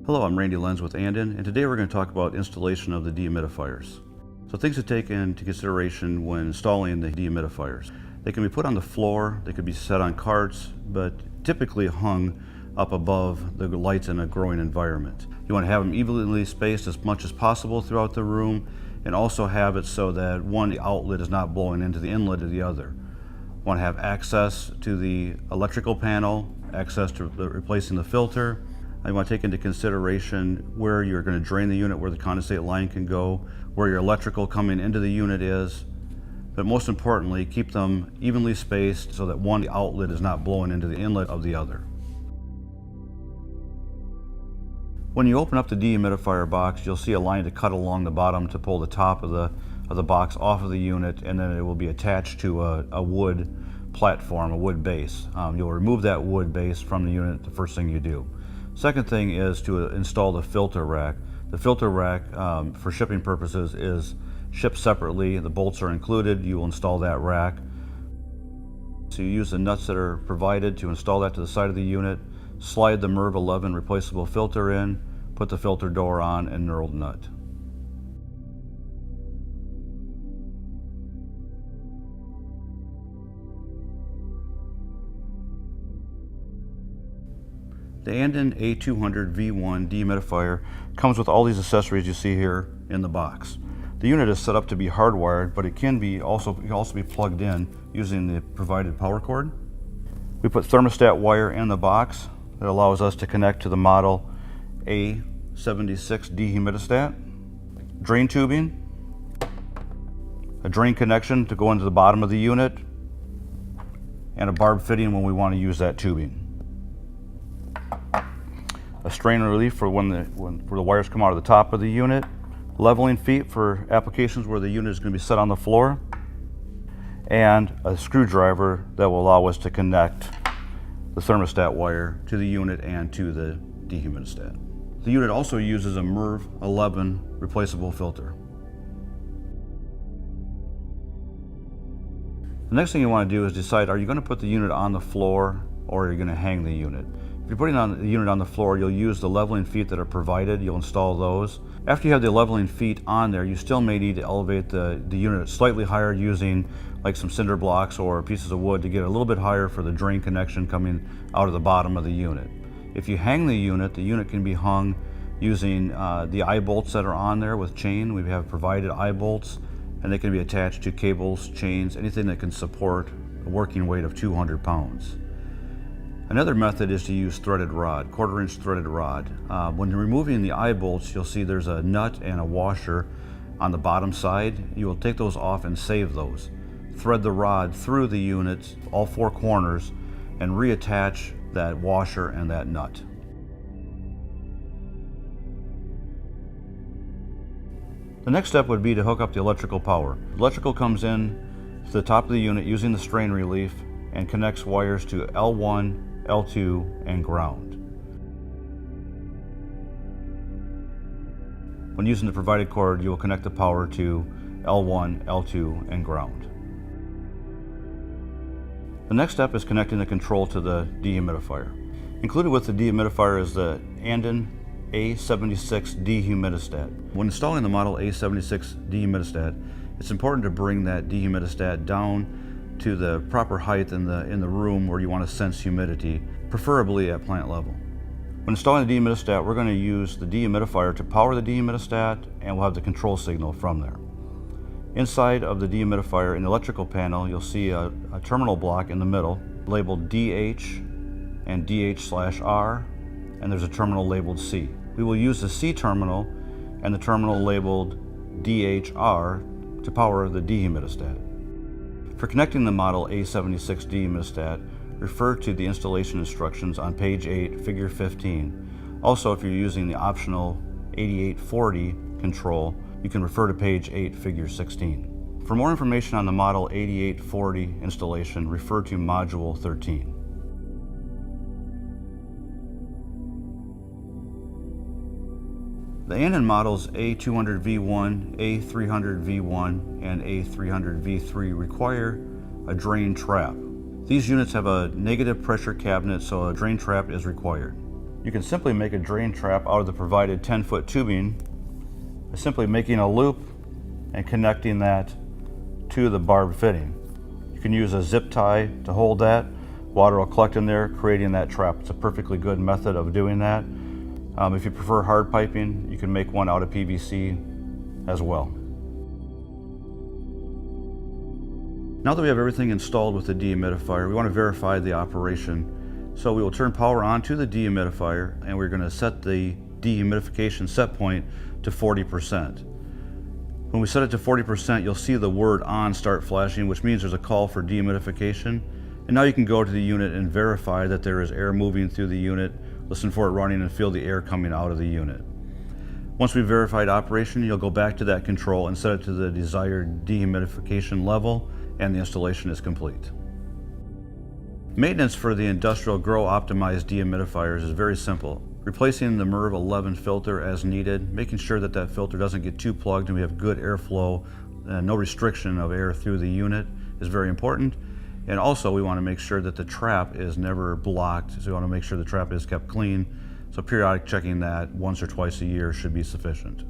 Hello, I'm Randy Lenz with Anden, and today we're going to talk about installation of the dehumidifiers. So things to take into consideration when installing the dehumidifiers. They can be put on the floor, they could be set on carts, but typically hung up above the lights in a growing environment. You want to have them evenly spaced as much as possible throughout the room, and also have it so that the outlet is not blowing into the inlet of the other. You want to have access to the electrical panel, access to replacing the filter. You want to take into consideration where you're going to drain the unit, where the condensate line can go, where your electrical coming into the unit is. But most importantly, keep them evenly spaced so that one outlet is not blowing into the inlet of the other. When you open up the dehumidifier box, you'll see a line to cut along the bottom to pull the top of the box off of the unit, and then it will be attached to a wood platform, a wood base. You'll remove that wood base from the unit the first thing you do. Second thing is to install the filter rack. The filter rack, for shipping purposes, is shipped separately. The bolts are included. You will install that rack. So you use the nuts that are provided to install that to the side of the unit, slide the MERV 11 replaceable filter in, put the filter door on, and knurl the nut. The Anden A200 V1 dehumidifier comes with all these accessories you see here in the box. The unit is set up to be hardwired, but it can also be plugged in using the provided power cord. We put thermostat wire in the box that allows us to connect to the model A76 dehumidistat, drain tubing, a drain connection to go into the bottom of the unit, and a barb fitting when we want to use that tubing. A strain relief for where the wires come out of the top of the unit, leveling feet for applications where the unit is going to be set on the floor, and a screwdriver that will allow us to connect the thermostat wire to the unit and to the dehumidistat. The unit also uses a MERV 11 replaceable filter. The next thing you want to do is decide, are you going to put the unit on the floor or are you going to hang the unit? If you're putting the unit on the floor, you'll use the leveling feet that are provided. You'll install those. After you have the leveling feet on there, you still may need to elevate the unit slightly higher using like some cinder blocks or pieces of wood to get a little bit higher for the drain connection coming out of the bottom of the unit. If you hang the unit can be hung using the eye bolts that are on there with chain. We have provided eye bolts, and they can be attached to cables, chains, anything that can support a working weight of 200 pounds. Another method is to use threaded rod, 1/4 inch threaded rod. When removing the eye bolts, you'll see there's a nut and a washer on the bottom side. You will take those off and save those. Thread the rod through the unit, all four corners, and reattach that washer and that nut. The next step would be to hook up the electrical power. Electrical comes in to the top of the unit using the strain relief and connects wires to L1, L2, and ground. When using the provided cord, you will connect the power to L1, L2, and ground. The next step is connecting the control to the dehumidifier. Included with the dehumidifier is the Anden A76 dehumidistat. When installing the model A76 dehumidistat, it's important to bring that dehumidistat down to the proper height in the room where you want to sense humidity, preferably at plant level. When installing the dehumidistat, we're going to use the dehumidifier to power the dehumidistat, and we'll have the control signal from there. Inside of the dehumidifier in the electrical panel, you'll see a terminal block in the middle labeled DH and DH/R, and there's a terminal labeled C. We will use the C terminal and the terminal labeled DHR to power the dehumidistat. For connecting the model A76 dehumidistat, refer to the installation instructions on page 8, figure 15. Also, if you're using the optional 8840 control, you can refer to page 8, figure 16. For more information on the model 8840 installation, refer to module 13. The Anden models A200 V1, A300 V1, and A300 V3 require a drain trap. These units have a negative pressure cabinet, so a drain trap is required. You can simply make a drain trap out of the provided 10-foot tubing by simply making a loop and connecting that to the barbed fitting. You can use a zip tie to hold that. Water will collect in there, creating that trap. It's a perfectly good method of doing that. If you prefer hard piping, you can make one out of PVC as well. Now that we have everything installed with the dehumidifier, we want to verify the operation. So we will turn power on to the dehumidifier, and we're going to set the dehumidification set point to 40%. When we set it to 40%, you'll see the word on start flashing, which means there's a call for dehumidification. And now you can go to the unit and verify that there is air moving through the unit, listen for it running, and feel the air coming out of the unit. Once we've verified operation, you'll go back to that control and set it to the desired dehumidification level, and the installation is complete. Maintenance for the industrial grow optimized dehumidifiers is very simple. Replacing the MERV 11 filter as needed, making sure that that filter doesn't get too plugged and we have good airflow and no restriction of air through the unit is very important. And also we want to make sure that the trap is never blocked, so we want to make sure the trap is kept clean. So periodic checking that once or twice a year should be sufficient.